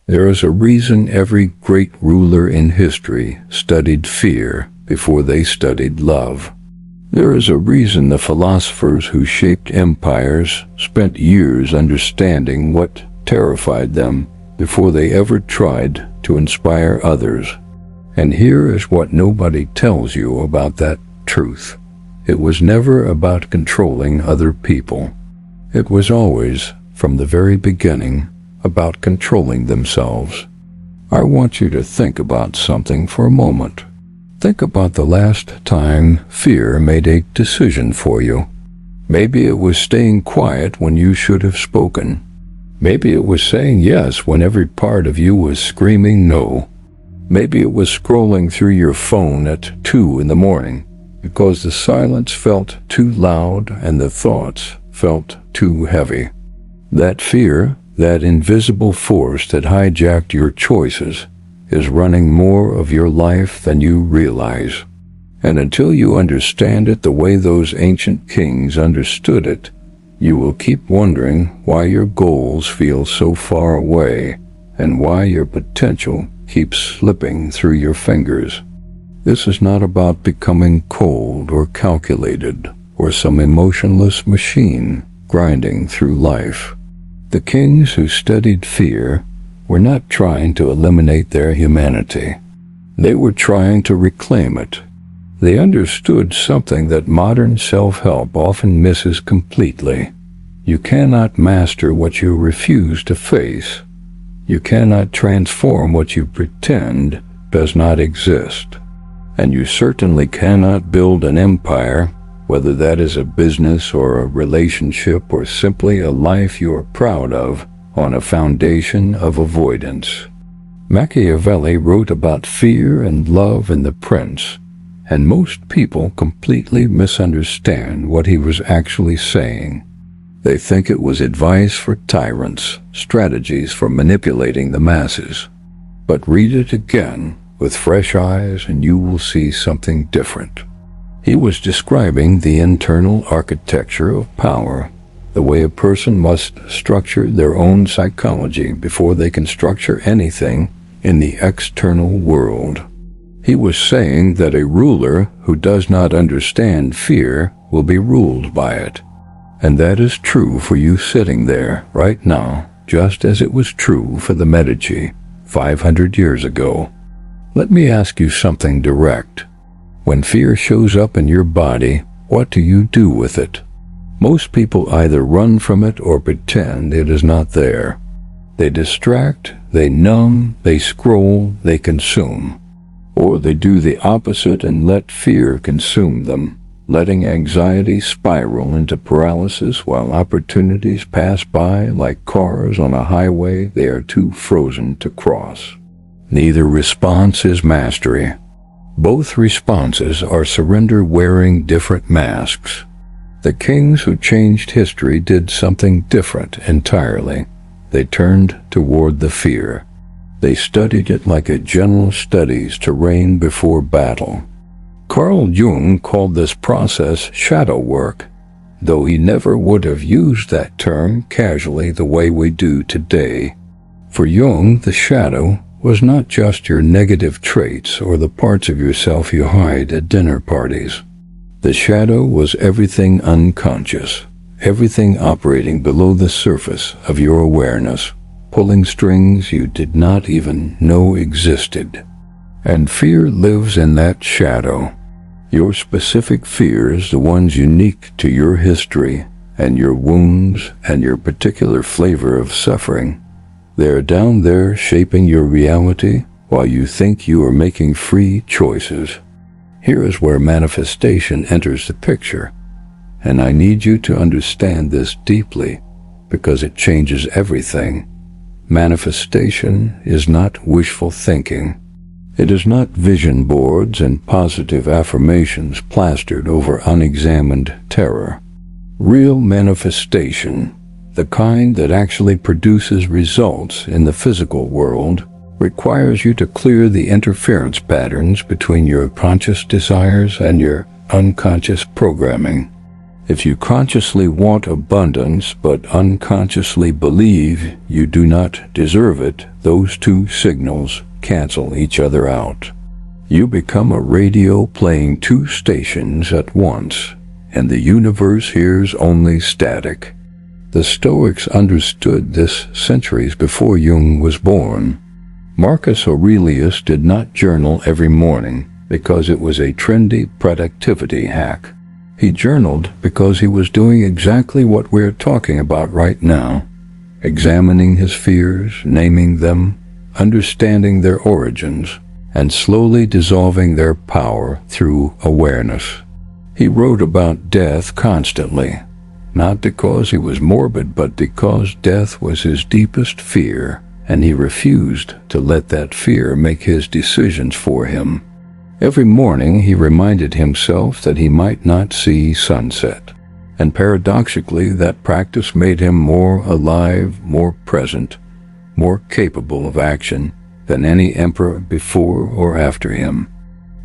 There is a reason every great ruler in history studied fear before they studied love. There is a reason the philosophers who shaped empires spent years understanding what terrified them before they ever tried to inspire others. And here is what nobody tells you about that truth. It was never about controlling other people. It was always, from the very beginning, about controlling themselves. I want you to think about something for a moment. Think about the last time fear made a decision for you. Maybe it was staying quiet when you should have spoken. Maybe it was saying yes when every part of you was screaming no. Maybe it was scrolling through your phone at 2 in the morning because the silence felt too loud and the thoughts felt too heavy. That fear, that invisible force that hijacked your choices, is running more of your life than you realize. And until you understand it the way those ancient kings understood it, you will keep wondering why your goals feel so far away and why your potential keeps slipping through your fingers. This is not about becoming cold or calculated or some emotionless machine grinding through life. The kings who studied fear were not trying to eliminate their humanity. They were trying to reclaim it. They understood something that modern self-help often misses completely. You cannot master what you refuse to face. You cannot transform what you pretend does not exist. And you certainly cannot build an empire, whether that is a business or a relationship or simply a life you are proud of, on a foundation of avoidance. Machiavelli wrote about fear and love in The Prince, and most people completely misunderstand what he was actually saying. They think it was advice for tyrants, strategies for manipulating the masses. But read it again with fresh eyes and you will see something different. He was describing the internal architecture of power, the way a person must structure their own psychology before they can structure anything in the external world. He was saying that a ruler who does not understand fear will be ruled by it. And that is true for you sitting there right now, just as it was true for the Medici 500 years ago. Let me ask you something direct. When fear shows up in your body, what do you do with it? Most people either run from it or pretend it is not there. They distract, they numb, they scroll, they consume. Or they do the opposite and let fear consume them, letting anxiety spiral into paralysis while opportunities pass by like cars on a highway they are too frozen to cross. Neither response is mastery. Both responses are surrender wearing different masks. The kings who changed history did something different entirely. They turned toward the fear. They studied it like a general studies terrain before battle. Carl Jung called this process shadow work, though he never would have used that term casually the way we do today. For Jung, the shadow was not just your negative traits or the parts of yourself you hide at dinner parties. The shadow was everything unconscious, everything operating below the surface of your awareness, pulling strings you did not even know existed. And fear lives in that shadow. Your specific fears, the ones unique to your history and your wounds and your particular flavor of suffering, they're down there shaping your reality while you think you are making free choices. Here is where manifestation enters the picture, and I need you to understand this deeply because it changes everything. Manifestation is not wishful thinking. It is not vision boards and positive affirmations plastered over unexamined terror. Real manifestation, the kind that actually produces results in the physical world, requires you to clear the interference patterns between your conscious desires and your unconscious programming. If you consciously want abundance but unconsciously believe you do not deserve it, those two signals cancel each other out. You become a radio playing two stations at once, and the universe hears only static. The Stoics understood this centuries before Jung was born. Marcus Aurelius did not journal every morning because it was a trendy productivity hack. He journaled because he was doing exactly what we're talking about right now, examining his fears, naming them, understanding their origins, and slowly dissolving their power through awareness. He wrote about death constantly, not because he was morbid, but because death was his deepest fear, and he refused to let that fear make his decisions for him. Every morning he reminded himself that he might not see sunset, and paradoxically that practice made him more alive, more present, more capable of action than any emperor before or after him.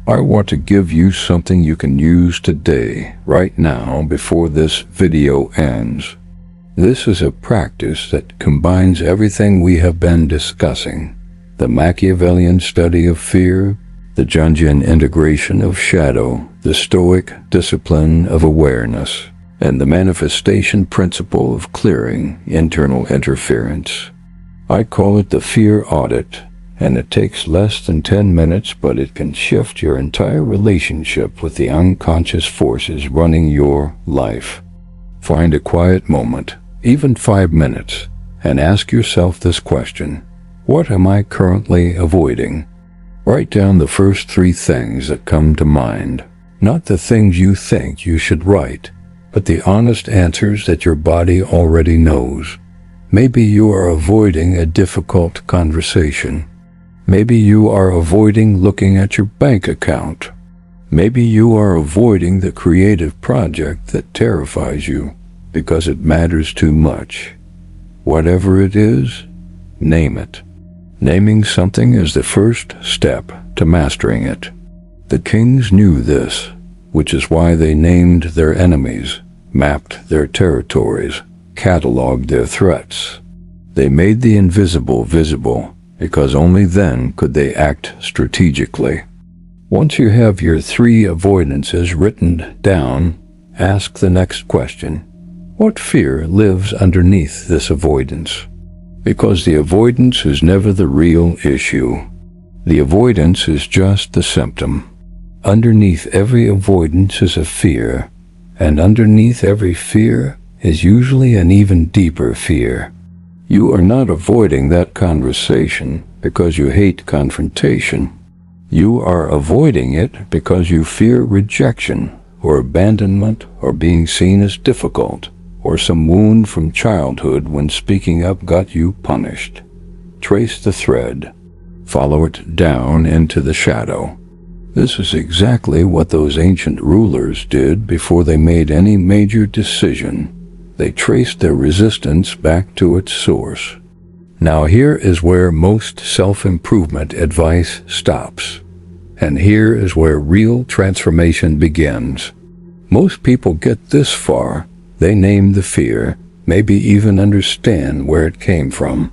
I want to give you something you can use today, right now, before this video ends. This is a practice that combines everything we have been discussing: the Machiavellian study of fear, the Jungian integration of shadow, the Stoic discipline of awareness, and the manifestation principle of clearing internal interference. I call it the fear audit, and it takes less than 10 minutes, but it can shift your entire relationship with the unconscious forces running your life. Find a quiet moment, even 5 minutes, and ask yourself this question: what am I currently avoiding? Write down the first 3 things that come to mind, not the things you think you should write, but the honest answers that your body already knows. Maybe you are avoiding a difficult conversation. Maybe you are avoiding looking at your bank account. Maybe you are avoiding the creative project that terrifies you because it matters too much. Whatever it is, name it. Naming something is the first step to mastering it. The kings knew this, which is why they named their enemies, mapped their territories, cataloged their threats. They made the invisible visible, because only then could they act strategically. Once you have your 3 avoidances written down, ask the next question: what fear lives underneath this avoidance? Because the avoidance is never the real issue. The avoidance is just the symptom. Underneath every avoidance is a fear, and underneath every fear is usually an even deeper fear. You are not avoiding that conversation because you hate confrontation. You are avoiding it because you fear rejection, or abandonment, or being seen as difficult, or some wound from childhood when speaking up got you punished. Trace the thread. Follow it down into the shadow. This is exactly what those ancient rulers did before they made any major decision. They traced their resistance back to its source. Now here is where most self-improvement advice stops. And here is where real transformation begins. Most people get this far. They name the fear, maybe even understand where it came from,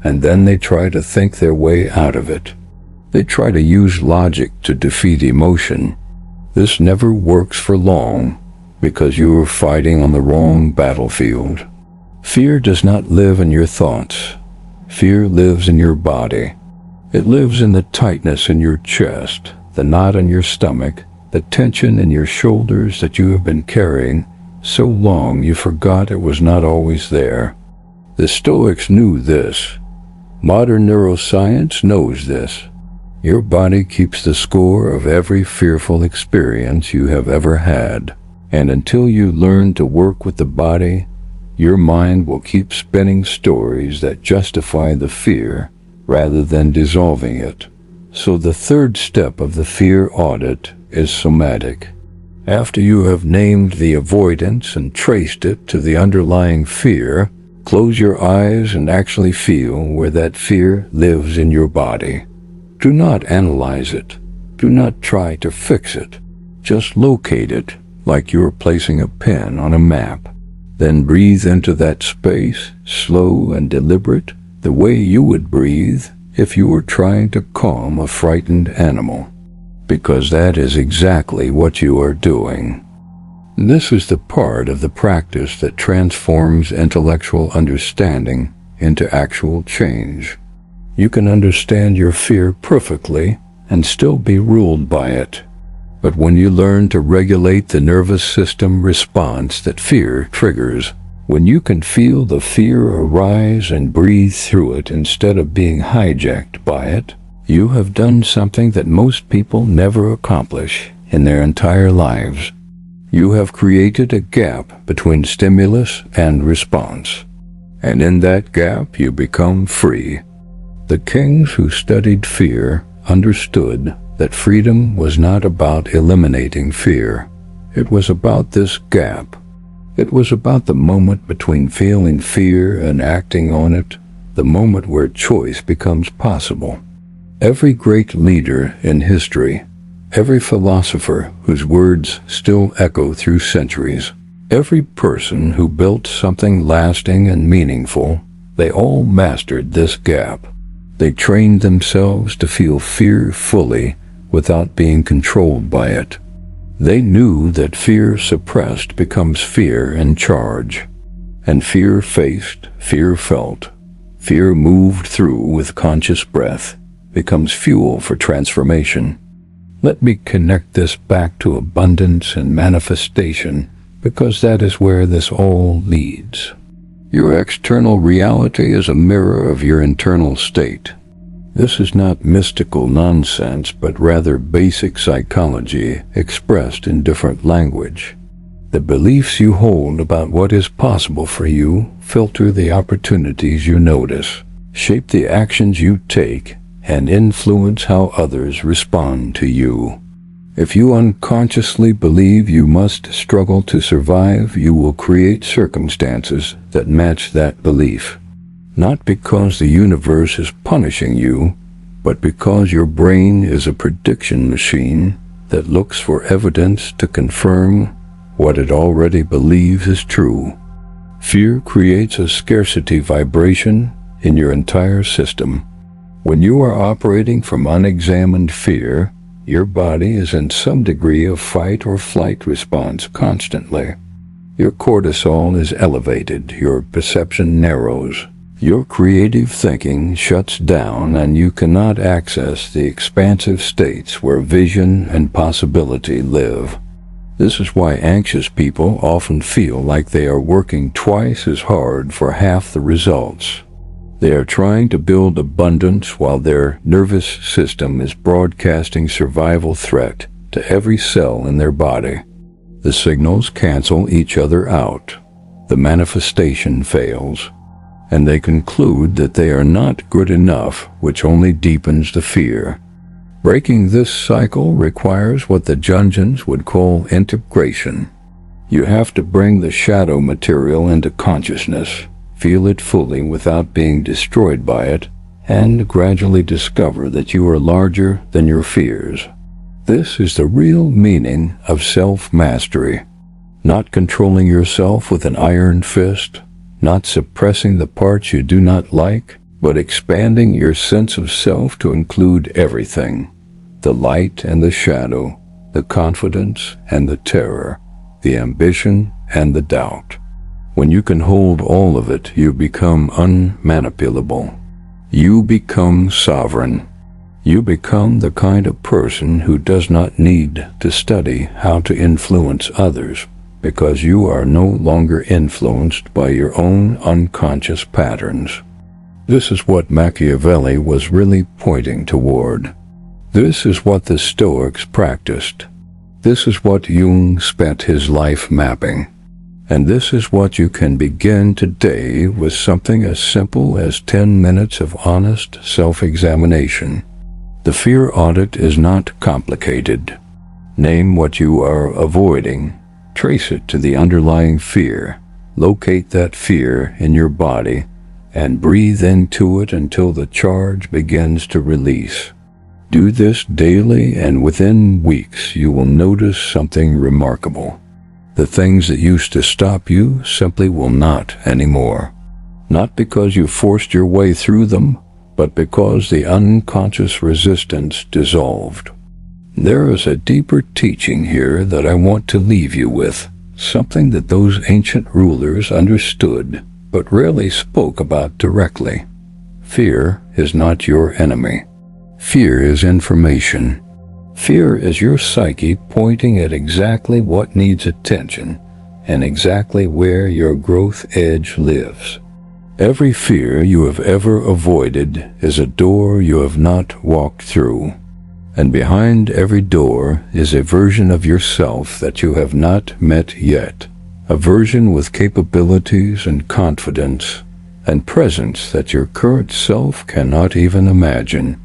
and then they try to think their way out of it. They try to use logic to defeat emotion. This never works for long, because you are fighting on the wrong battlefield. Fear does not live in your thoughts. Fear lives in your body. It lives in the tightness in your chest, the knot in your stomach, the tension in your shoulders that you have been carrying so long you forgot it was not always there. The Stoics knew this. Modern neuroscience knows this. Your body keeps the score of every fearful experience you have ever had, and until you learn to work with the body, your mind will keep spinning stories that justify the fear rather than dissolving it. So the third step of the fear audit is somatic. After you have named the avoidance and traced it to the underlying fear, close your eyes and actually feel where that fear lives in your body. Do not analyze it. Do not try to fix it. Just locate it like you're placing a pen on a map. Then breathe into that space, slow and deliberate, the way you would breathe if you were trying to calm a frightened animal. Because that is exactly what you are doing. This is the part of the practice that transforms intellectual understanding into actual change. You can understand your fear perfectly and still be ruled by it. But when you learn to regulate the nervous system response that fear triggers, when you can feel the fear arise and breathe through it instead of being hijacked by it, you have done something that most people never accomplish in their entire lives. You have created a gap between stimulus and response. And in that gap you become free. The kings who studied fear understood that freedom was not about eliminating fear. It was about this gap. It was about the moment between feeling fear and acting on it, the moment where choice becomes possible. Every great leader in history, every philosopher whose words still echo through centuries, every person who built something lasting and meaningful, they all mastered this gap. They trained themselves to feel fear fully without being controlled by it. They knew that fear suppressed becomes fear in charge, and fear faced, fear felt, fear moved through with conscious breath becomes fuel for transformation. Let me connect this back to abundance and manifestation, because that is where this all leads. Your external reality is a mirror of your internal state. This is not mystical nonsense, but rather basic psychology expressed in different language. The beliefs you hold about what is possible for you filter the opportunities you notice, shape the actions you take, and influence how others respond to you. If you unconsciously believe you must struggle to survive, you will create circumstances that match that belief. Not because the universe is punishing you, but because your brain is a prediction machine that looks for evidence to confirm what it already believes is true. Fear creates a scarcity vibration in your entire system. When you are operating from unexamined fear, your body is in some degree of fight or flight response constantly. Your cortisol is elevated, your perception narrows, your creative thinking shuts down, and you cannot access the expansive states where vision and possibility live. This is why anxious people often feel like they are working twice as hard for half the results. They are trying to build abundance while their nervous system is broadcasting survival threat to every cell in their body. The signals cancel each other out. The manifestation fails, and they conclude that they are not good enough, which only deepens the fear. Breaking this cycle requires what the Jungians would call integration. You have to bring the shadow material into consciousness, feel it fully without being destroyed by it, and gradually discover that you are larger than your fears. This is the real meaning of self-mastery. Not controlling yourself with an iron fist, not suppressing the parts you do not like, but expanding your sense of self to include everything. The light and the shadow, the confidence and the terror, the ambition and the doubt. When you can hold all of it, you become unmanipulable. You become sovereign. You become the kind of person who does not need to study how to influence others, because you are no longer influenced by your own unconscious patterns. This is what Machiavelli was really pointing toward. This is what the Stoics practiced. This is what Jung spent his life mapping. And this is what you can begin today with something as simple as 10 minutes of honest self-examination. The fear audit is not complicated. Name what you are avoiding. Trace it to the underlying fear. Locate that fear in your body and breathe into it until the charge begins to release. Do this daily, and within weeks you will notice something remarkable. The things that used to stop you simply will not anymore. Not because you forced your way through them, but because the unconscious resistance dissolved. There is a deeper teaching here that I want to leave you with, something that those ancient rulers understood, but rarely spoke about directly. Fear is not your enemy. Fear is information. Fear is your psyche pointing at exactly what needs attention and exactly where your growth edge lives. Every fear you have ever avoided is a door you have not walked through. And behind every door is a version of yourself that you have not met yet, a version with capabilities and confidence and presence that your current self cannot even imagine.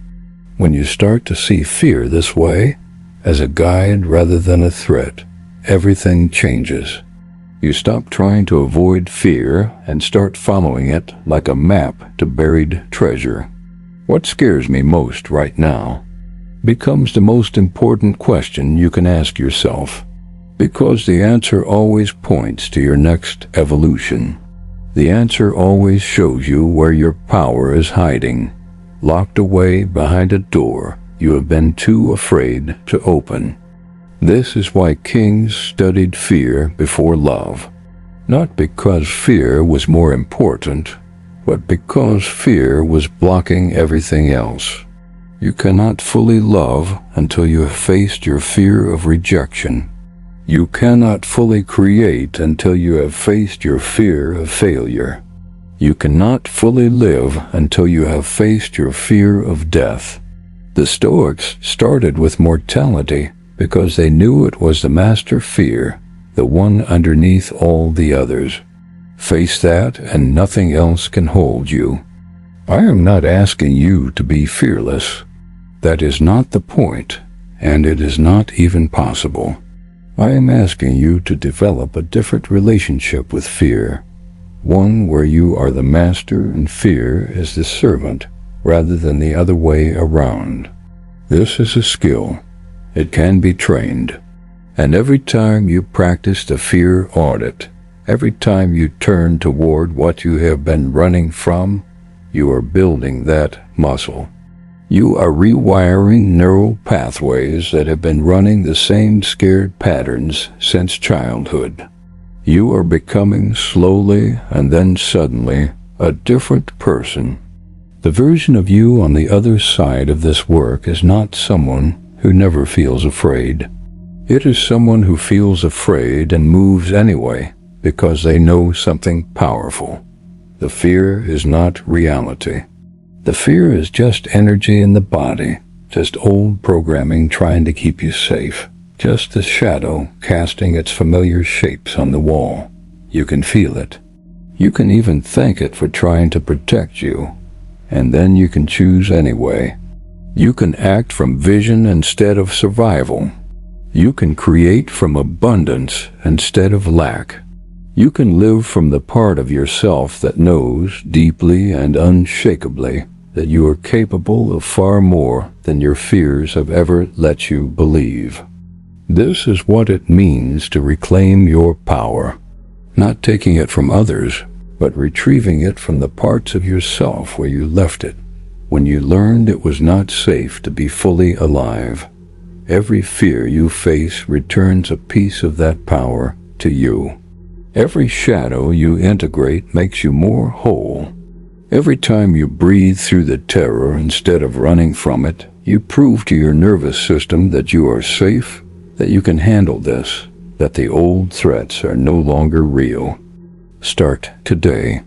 When you start to see fear this way, as a guide rather than a threat, everything changes. You stop trying to avoid fear and start following it like a map to buried treasure. What scares me most right now becomes the most important question you can ask yourself, because the answer always points to your next evolution. The answer always shows you where your power is hiding, locked away behind a door you have been too afraid to open. This is why kings studied fear before love, not because fear was more important, but because fear was blocking everything else. You cannot fully love until you have faced your fear of rejection. You cannot fully create until you have faced your fear of failure. You cannot fully live until you have faced your fear of death. The Stoics started with mortality because they knew it was the master fear, the one underneath all the others. Face that and nothing else can hold you. I am not asking you to be fearless. That is not the point, and it is not even possible. I am asking you to develop a different relationship with fear, one where you are the master and fear is the servant, rather than the other way around. This is a skill. It can be trained. And every time you practice the fear audit, every time you turn toward what you have been running from, you are building that muscle. You are rewiring neural pathways that have been running the same scared patterns since childhood. You are becoming slowly and then suddenly a different person. The version of you on the other side of this work is not someone who never feels afraid. It is someone who feels afraid and moves anyway because they know something powerful. The fear is not reality. The fear is just energy in the body, just old programming trying to keep you safe, just the shadow casting its familiar shapes on the wall. You can feel it. You can even thank it for trying to protect you, and then you can choose anyway. You can act from vision instead of survival. You can create from abundance instead of lack. You can live from the part of yourself that knows deeply and unshakably that you are capable of far more than your fears have ever let you believe. This is what it means to reclaim your power, not taking it from others, but retrieving it from the parts of yourself where you left it, when you learned it was not safe to be fully alive. Every fear you face returns a piece of that power to you. Every shadow you integrate makes you more whole. Every time you breathe through the terror instead of running from it, you prove to your nervous system that you are safe, that you can handle this, that the old threats are no longer real. Start today.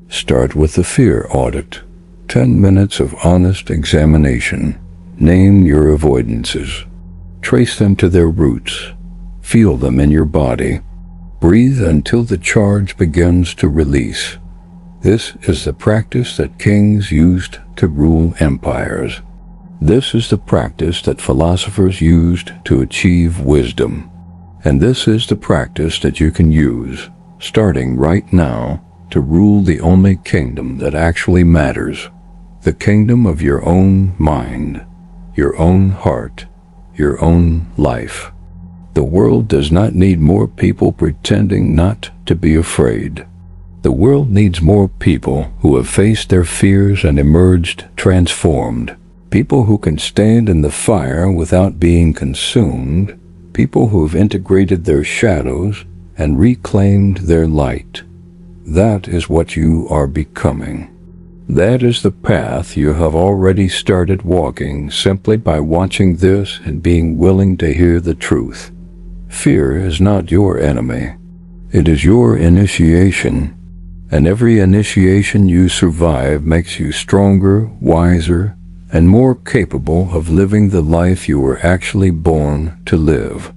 Start with the fear audit. 10 minutes of honest examination. Name your avoidances. Trace them to their roots. Feel them in your body. Breathe until the charge begins to release. This is the practice that kings used to rule empires. This is the practice that philosophers used to achieve wisdom. And this is the practice that you can use, starting right now, to rule the only kingdom that actually matters, the kingdom of your own mind, your own heart, your own life. The world does not need more people pretending not to be afraid. The world needs more people who have faced their fears and emerged transformed. People who can stand in the fire without being consumed. People who have integrated their shadows and reclaimed their light. That is what you are becoming. That is the path you have already started walking simply by watching this and being willing to hear the truth. Fear is not your enemy. It is your initiation, and every initiation you survive makes you stronger, wiser, and more capable of living the life you were actually born to live.